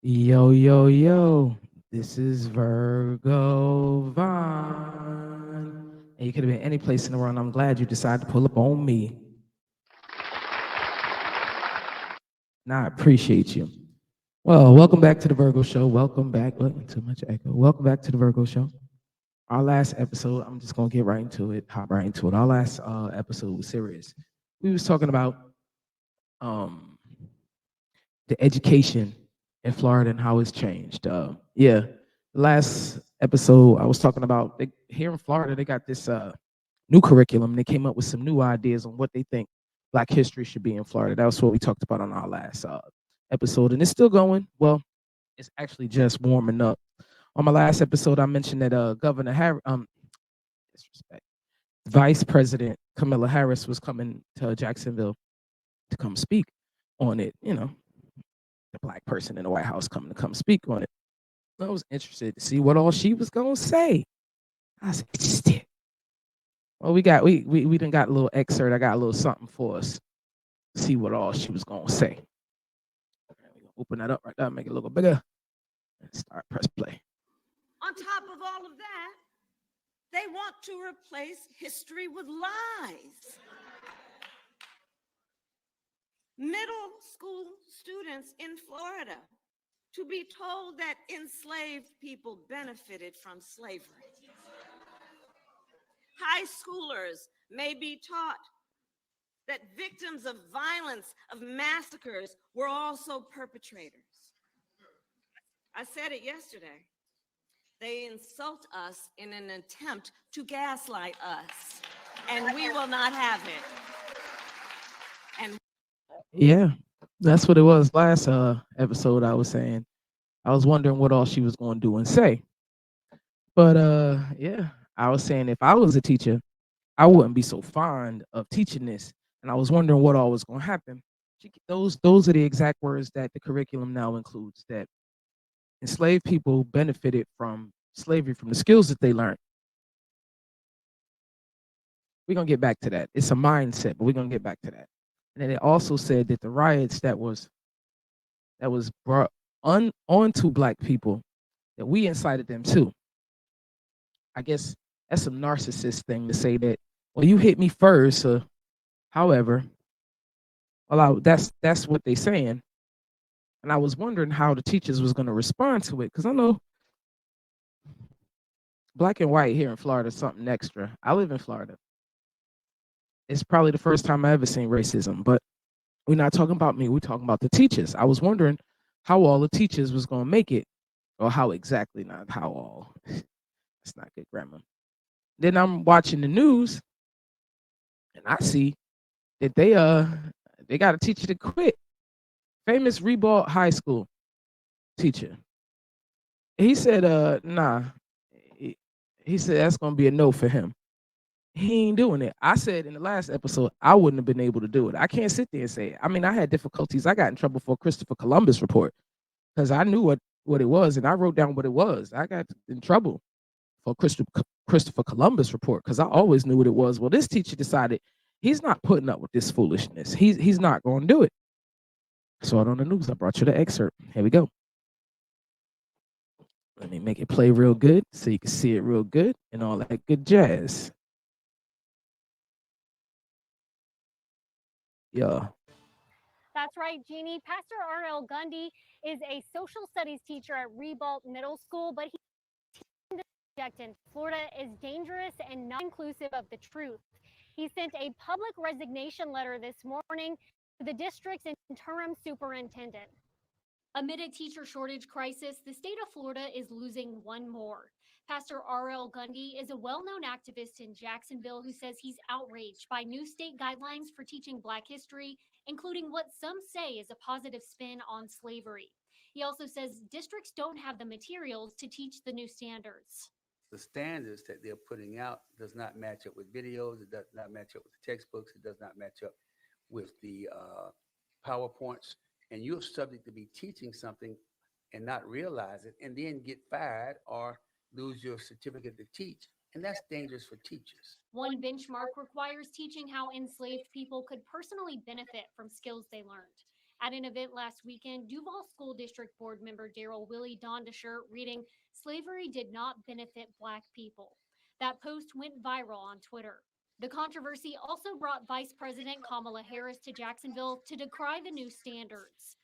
Yo, yo, yo. This is Virgo Vaughn. And you could have been any place in the world. I'm glad you decided to pull up on me. Now, I appreciate you. Well, welcome back to the Virgo Show. Welcome back. Look, too much echo. Welcome back to the Virgo Show. Our last episode, I'm just going to get right into it, hop right into it. Our last episode was serious. We was talking about um, the education in Florida and how it's changed. Yeah, the last episode I was talking about here in Florida, they got this new curriculum. They came up with some new ideas on what they think Black history should be in Florida. That was what we talked about on our last episode, and it's still going. Well, it's actually just warming up. On my last episode, I mentioned that Governor Harris, disrespect, Vice President Kamela Harris was coming to Jacksonville to come speak on it. You know, the Black person in the White House coming to come speak on it. I was interested to see what all she was gonna say. I was interested. Well, we done got a little excerpt. I got a little something for us. See what all she was gonna say. Open that up right there, make it a little bigger, and start press play. On top of all of that, they want to replace history with lies. Middle school students in Florida to be told that enslaved people benefited from slavery. High schoolers may be taught that victims of violence, of massacres, were also perpetrators. I said it yesterday. They insult us in an attempt to gaslight us, and we will not have it. And yeah, that's what it was last episode. I was saying I was wondering what all she was going to do and say, but yeah, I was saying if I was a teacher, I wouldn't be so fond of teaching this, and I was wondering what all was going to happen. Those are the exact words that the curriculum now includes. That enslaved people benefited from slavery, from the skills that they learned. We're gonna get back to that. It's a mindset, but we're gonna get back to that. And then it also said that the riots that was brought onto Black people, that we incited them too. I guess that's some narcissist thing to say that. Well, you hit me first. However, that's what they saying. And I was wondering how the teachers was gonna respond to it because I know Black and white here in Florida is something extra. I live in Florida. It's probably the first time I ever seen racism, but we're not talking about me. We're talking about the teachers. I was wondering how all the teachers was going to make it, or how exactly, not how all. That's not good grammar. Then I'm watching the news, and I see that they got a teacher to quit. Famous Reball High School teacher. He said, nah. He said that's going to be a no for him. He ain't doing it. I said in the last episode, I wouldn't have been able to do it. I can't sit there and say it. I mean, I had difficulties. I got in trouble for Christopher Columbus report because I knew what it was and I wrote down what it was. I got in trouble for Christopher Columbus report because I always knew what it was. Well, this teacher decided he's not putting up with this foolishness. He's not going to do it. I saw it on the news. I brought you the excerpt. Here we go. Let me make it play real good so you can see it real good and all that good jazz. Yeah. That's right, Jeannie. Pastor R.L. Gundy is a social studies teacher at Ribault Middle School, but he in Florida is dangerous and not inclusive of the truth. He sent a public resignation letter this morning to the district's interim superintendent. Amid a teacher shortage crisis, the state of Florida is losing one more. Pastor R.L. Gundy is a well-known activist in Jacksonville who says he's outraged by new state guidelines for teaching Black history, including what some say is a positive spin on slavery. He also says districts don't have the materials to teach the new standards. The standards that they're putting out does not match up with videos. It does not match up with the textbooks. It does not match up with the PowerPoints. And you're subject to be teaching something and not realize it and then get fired or lose your certificate to teach. And that's dangerous for teachers. One benchmark requires teaching how enslaved people could personally benefit from skills they learned. At an event last weekend, Duval School District Board member Daryl Willie donned a shirt reading, "Slavery did not benefit Black people." That post went viral on Twitter. The controversy also brought Vice President Kamala Harris to Jacksonville to decry the new standards.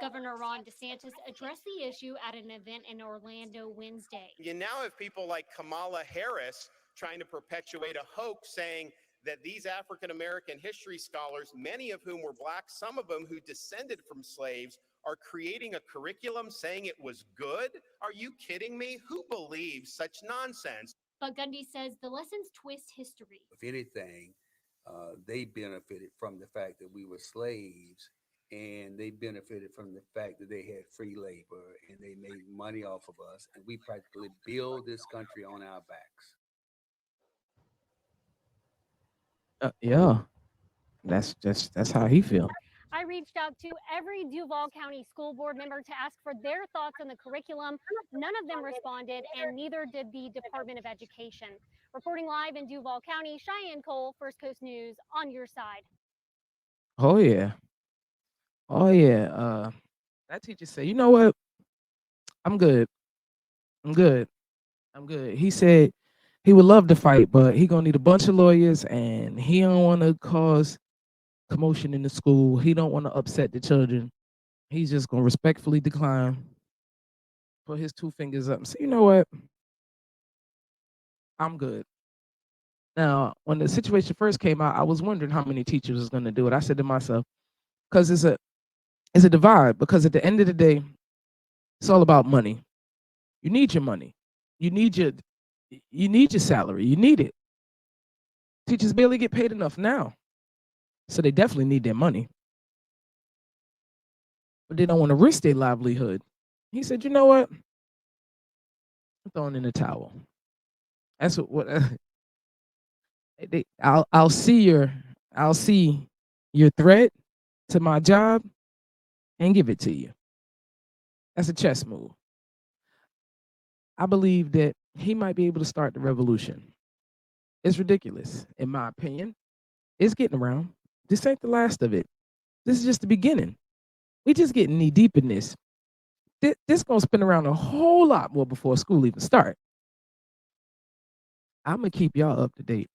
Governor Ron DeSantis addressed the issue at an event in Orlando Wednesday. You now have people like Kamala Harris trying to perpetuate a hoax saying that these African American history scholars, many of whom were Black, some of them who descended from slaves, are creating a curriculum saying it was good? Are you kidding me? Who believes such nonsense? But Gundy says the lessons twist history. If anything, they benefited from the fact that we were slaves, and they benefited from the fact that they had free labor and they made money off of us, and we practically build this country on our backs. Yeah, that's how he feel. I reached out to every Duval County school board member to ask for their thoughts on the curriculum. None of them responded, and neither did the Department of Education. Reporting live in Duval County, Cheyenne Cole, First Coast News, on your side. Oh yeah. Oh yeah. That teacher said, you know what? I'm good. I'm good. I'm good. He said he would love to fight, but he gonna need a bunch of lawyers, and he don't want to cause commotion in the school. He don't want to upset the children. He's just gonna respectfully decline, put his 2 fingers up, and say, you know what? I'm good. Now, when the situation first came out, I was wondering how many teachers was gonna do it. I said to myself, because it's a divide. Because at the end of the day, it's all about money. You need your money. You need your salary. You need it. Teachers barely get paid enough now, so they definitely need their money. But they don't want to risk their livelihood. He said, you know what? I'm throwing in the towel. That's what I'll see your threat to my job and give it to you. That's a chess move. I believe that he might be able to start the revolution. It's ridiculous, in my opinion. It's getting around. This ain't the last of it. This is just the beginning. We just getting knee deep in this. This gonna spin around a whole lot more before school even start. I'm gonna keep y'all up to date.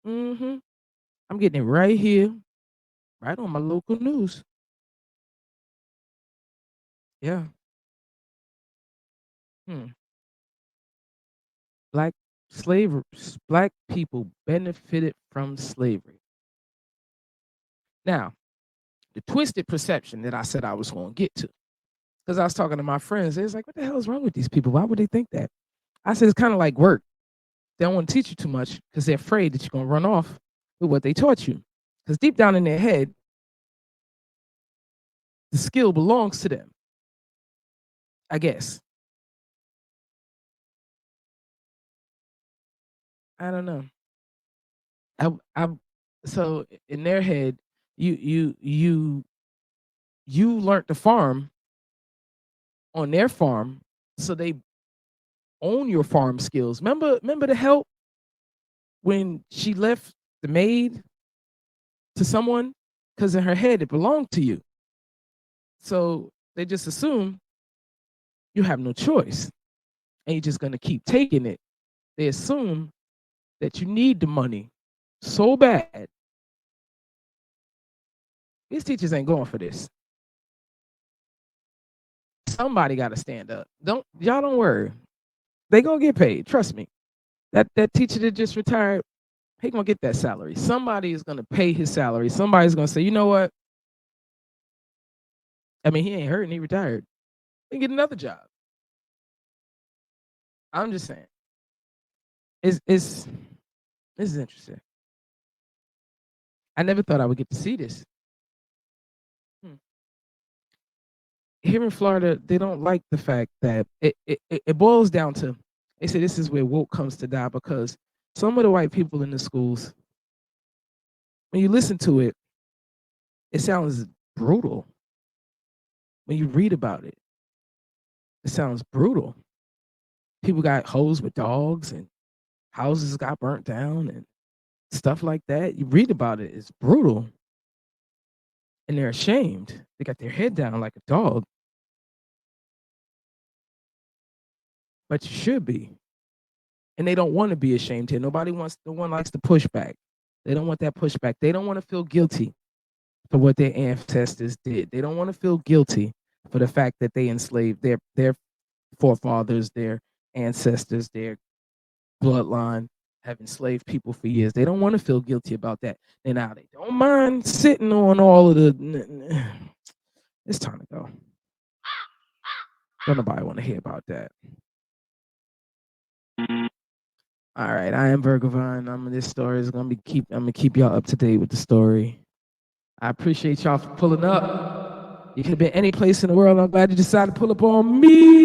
I'm getting it right here, right on my local news. Yeah. Black Black people benefited from slavery. Now, the twisted perception that I said I was going to get to, because I was talking to my friends, they was like, what the hell is wrong with these people? Why would they think that? I said, it's kind of like work. They don't want to teach you too much because they're afraid that you're going to run off with what they taught you. Because deep down in their head, the skill belongs to them, I guess. I don't know. So in their head, you learned to farm on their farm, so they own your farm skills. Remember the help when she left the maid to someone, because in her head it belonged to you. So they just assume you have no choice, and you're just gonna keep taking it. They assume that you need the money so bad. These teachers ain't going for this. Somebody got to stand up. Y'all don't worry. They gonna get paid. Trust me. That teacher that just retired, he gonna get that salary. Somebody is gonna pay his salary. Somebody's gonna say, you know what? I mean, he ain't hurting. He retired. He can get another job. I'm just saying. This is interesting. I never thought I would get to see this. Here in Florida, they don't like the fact that it boils down to, they say this is where woke comes to die, because some of the white people in the schools, when you listen to it, it sounds brutal. When you read about it, it sounds brutal. People got hosed with dogs and houses got burnt down and stuff like that. You read about it, it's brutal. and they're ashamed. They got their head down like a dog. But you should be. And they don't want to be ashamed here. No one likes the pushback. They don't want that pushback. They don't want to feel guilty for what their ancestors did. They don't want to feel guilty for the fact that they enslaved their forefathers, their ancestors, their bloodline have enslaved people for years. They don't want to feel guilty about that. And now they don't mind sitting on all of the. It's time to go. Don't nobody want to hear about that. All right, I am Virgovine. This story is I'm gonna keep y'all up to date with the story. I appreciate y'all for pulling up. You could have been any place in the world. I'm glad you decided to pull up on me.